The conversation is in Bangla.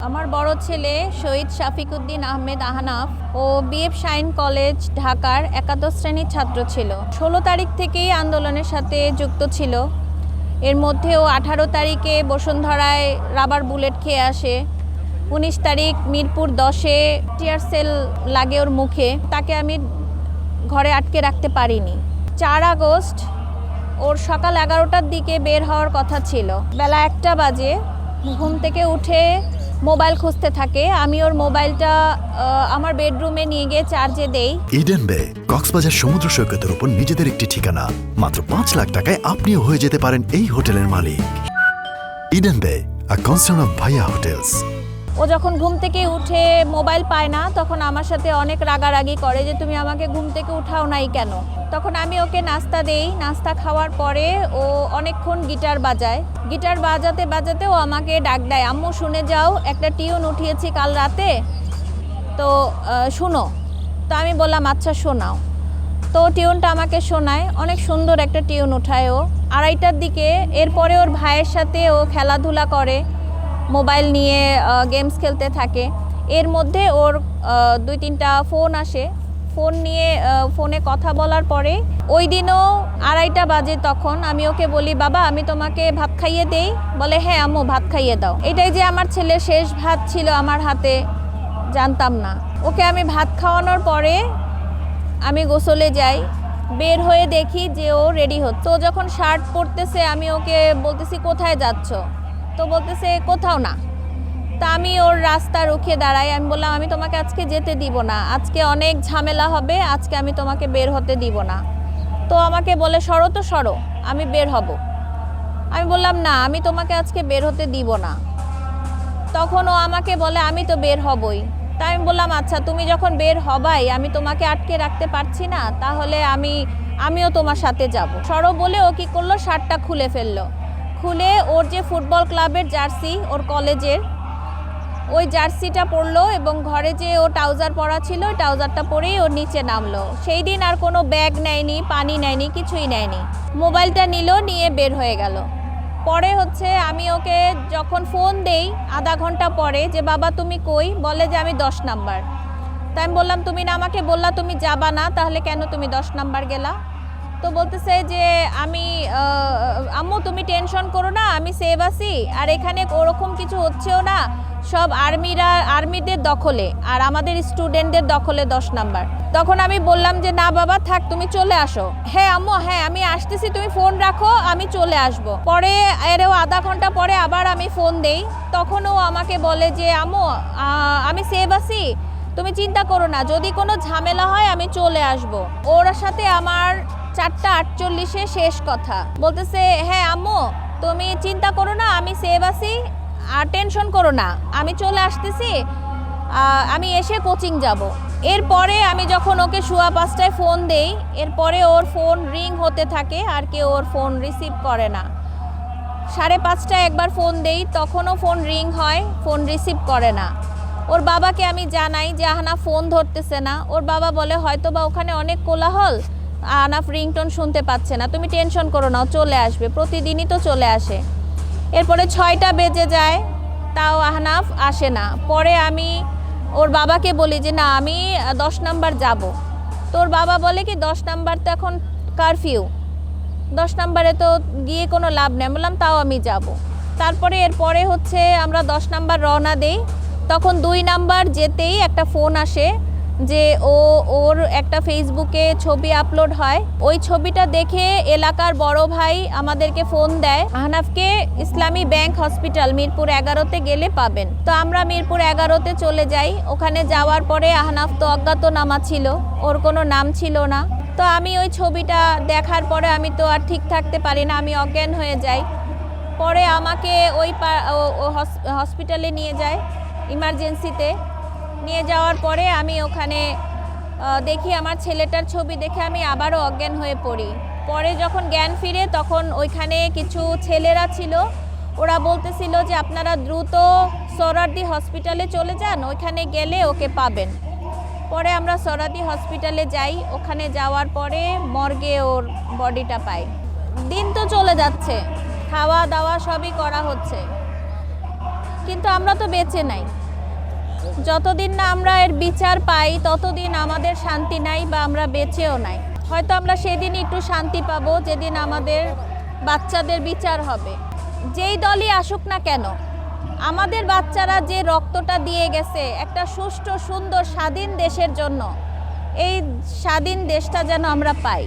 আমার বড় ছেলে শহীদ শাফিকুদ্দিন আহমেদ আহনাফ ও বিএফ শাইন কলেজ ঢাকার একাদশ শ্রেণীর ছাত্র ছিল। 16 তারিখ থেকেই আন্দোলনের সাথে যুক্ত ছিল। এর মধ্যেও 18 তারিখে বসুন্ধরায় রাবার বুলেট খেয়ে আসে। 19 তারিখ মিরপুর 10-এ টিয়ার সেল লাগে ওর মুখে। তাকে আমি ঘরে আটকে রাখতে পারিনি। 4 আগস্ট ওর সকাল 11টার দিকে বের হওয়ার কথা ছিল। বেলা 1টা বাজে ঘুম থেকে উঠে মোবাইল খুঁজতে থাকে। আমি ওর মোবাইলটা আমার বেডরুমে নিয়ে গিয়ে চার্জে দেই। ইডেন বে কক্সবাজার সমুদ্র সৈকতের উপর নিজেদের একটি ঠিকানা। মাত্র 5 লাখ টাকায় আপনিও হয়ে যেতে পারেন এই হোটেলের মালিক। ইডেন বে, আ কনসার্ন অফ ভাইয়া হোটেলস। ও যখন ঘুম থেকে উঠে মোবাইল পায় না, তখন আমার সাথে অনেক রাগারাগি করে যে তুমি আমাকে ঘুম থেকে উঠাও নাই কেন। তখন আমি ওকে নাস্তা দেই। নাস্তা খাওয়ার পরে ও অনেকক্ষণ গিটার বাজায়। গিটার বাজাতে বাজাতে ও আমাকে ডাক দেয়, আম্মু শুনে যাও, একটা টিউন উঠিয়েছি কাল রাতে, তো শুনো। তো আমি বললাম আচ্ছা শোনাও। তো টিউনটা আমাকে শোনায়, অনেক সুন্দর একটা টিউন উঠায় ও। 2:30টার দিকে এরপরে ওর ভাইয়ের সাথে ও খেলাধুলা করে, মোবাইল নিয়ে গেমস খেলতে থাকে। এর মধ্যে ওর 2-3টা ফোন আসে। ফোন নিয়ে ফোনে কথা বলার পরে ওই দিনও 2:30 বাজে। তখন আমি ওকে বলি, বাবা আমি তোমাকে ভাত খাইয়ে দেই। বলে হ্যাঁ আম্মু ভাত খাইয়ে দাও। এটাই যে আমার ছেলের শেষ ভাত ছিল আমার হাতে, জানতাম না। ওকে আমি ভাত খাওয়ানোর পরে আমি গোসলে যাই। বের হয়ে দেখি যে ও রেডি হচ্ছে। তো যখন শার্ট পরতেছে আমি ওকে বলতেছি কোথায় যাচ্ছ? তো বলতেছে কোথাও না। তা আমি ওর রাস্তা রুখে দাঁড়াই। আমি বললাম আমি তোমাকে আজকে যেতে দিব না, আজকে অনেক ঝামেলা হবে, আজকে আমি তোমাকে বের হতে দিব না। তো আমাকে বলে সরো তো সরো, আমি বের হব। আমি বললাম না, আমি তোমাকে আজকে বের হতে দিব না। তখন ও আমাকে বলে আমি তো বের হবই। তাই আমি বললাম আচ্ছা তুমি যখন বের হবাই, আমি তোমাকে আটকে রাখতে পারছি না, তাহলে আমিও তোমার সাথে যাব। সরো বলে ও কি করলো, শার্টটা খুলে ফেললো। খুলে ওর যে ফুটবল ক্লাবের জার্সি, ওর কলেজের, ওই জার্সিটা পরলো এবং ঘরে যে ও ট্রাউজার পরা ছিল ওই ট্রাউজারটা পরেই ওর নিচে নামলো। সেই দিন আর কোনো ব্যাগ নেয়নি, পানি নেয়নি, কিছুই নেয়নি। মোবাইলটা নিল, নিয়ে বের হয়ে গেল। পরে হচ্ছে আমি ওকে যখন ফোন দেই আধা ঘন্টা পরে যে বাবা তুমি কই, বলে যে আমি 10 নাম্বার। তাই আমি বললাম তুমি না আমাকে বললা তুমি যাবা না, তাহলে কেন তুমি 10 নাম্বার গেলা? তো বলতেছে যে আমি আম্মু তুমি টেনশন করো না, আমি সেভ আছি, আর এখানে ওরকম কিছু হচ্ছেও না, সব আর্মিদের দখলে আর আমাদের স্টুডেন্টদের দখলে 10 নাম্বার। তখন আমি বললাম যে না বাবা থাক, তুমি চলে আসো। হ্যাঁ আম্মু, হ্যাঁ আমি আসতেছি, তুমি ফোন রাখো, আমি চলে আসব। পরে এরও আধা ঘন্টা পরে আবার আমি ফোন দেই। তখনও আমাকে বলে যে আম্মু আমি সেভ আছি, তুমি চিন্তা করো না, যদি কোনো ঝামেলা হয় আমি চলে আসব। ওর সাথে আমার 4:48-এ শেষ কথা। বলতেছে হ্যাঁ আম্মু তুমি চিন্তা করো না, আমি সেভ আছি, আর টেনশন করো না, আমি চলে আসতেছি, আমি এসে কোচিং যাব। এরপরে আমি যখন ওকে 5:15টায় ফোন দেই, এরপরে ওর ফোন রিং হতে থাকে আর কেউ ওর ফোন রিসিভ করে না। 5:30টায় একবার ফোন দেই, তখনও ফোন রিং হয়, ফোন রিসিভ করে না। ওর বাবাকে আমি জানাই যে আহনাফ ফোন ধরতেছে না। ওর বাবা বলে হয়তো বা ওখানে অনেক কোলাহল, আহনাফ রিংটোন শুনতে পাচ্ছে না, তুমি টেনশন করো না, চলে আসবে, প্রতিদিনই তো চলে আসে। এরপরে 6টা বেজে যায়, তাও আহনাফ আসে না। পরে আমি ওর বাবাকে বলি যে না আমি 10 নাম্বার যাব। তো ওর বাবা বলে কি 10 নাম্বার তো এখন কারফিউ, 10 নাম্বারে তো গিয়ে কোনো লাভ নেই। বললাম তাও আমি যাব। তারপরে এরপরে হচ্ছে আমরা 10 নাম্বার রওনা দেই। তখন 2 নাম্বার যেতেই একটা ফোন আসে যে ওর একটা ফেসবুকে ছবি আপলোড হয়। ওই ছবিটা দেখে এলাকার বড় ভাই আমাদেরকে ফোন দেয়, আহনাফকে ইসলামী ব্যাংক হসপিটাল মিরপুর 11-তে গেলে পাবেন। তো আমরা মিরপুর 11-তে চলে যাই। ওখানে যাওয়ার পরে আহনাফ তো অজ্ঞাতনামা ছিল, ওর কোনো নাম ছিল না। তো আমি ওই ছবিটা দেখার পরে আমি তো আর ঠিক থাকতে পারি না, আমি অজ্ঞান হয়ে যাই। পরে আমাকে ওই হসপিটালে নিয়ে যায়, ইমার্জেন্সিতে নিয়ে যাওয়ার পরে আমি ওখানে দেখি আমার ছেলেটার ছবি দেখে আমি আবারও অজ্ঞান হয়ে পড়ি। পরে যখন জ্ঞান ফিরে তখন ওইখানে কিছু ছেলেরা ছিল, ওরা বলতেছিল যে আপনারা দ্রুত সোহরাওয়ার্দী হসপিটালে চলে যান, ওইখানে গেলে ওকে পাবেন। পরে আমরা সোহরাওয়ার্দী হসপিটালে যাই। ওখানে যাওয়ার পরে মর্গে ওর বডিটা পাই। দিন তো চলে যাচ্ছে, খাওয়া দাওয়া সবই করা হচ্ছে, কিন্তু আমরা তো বেঁচে নাই। যতদিন না আমরা এর বিচার পাই ততদিন আমাদের শান্তি নাই বা আমরা বেঁচেও নাই। হয়তো আমরা সেদিন একটু শান্তি পাবো যেদিন আমাদের বাচ্চাদের বিচার হবে। যেই দলই আসুক না কেন, আমাদের বাচ্চারা যে রক্তটা দিয়ে গেছে একটা সুষ্ঠু সুন্দর স্বাধীন দেশের জন্য, এই স্বাধীন দেশটা যেন আমরা পাই।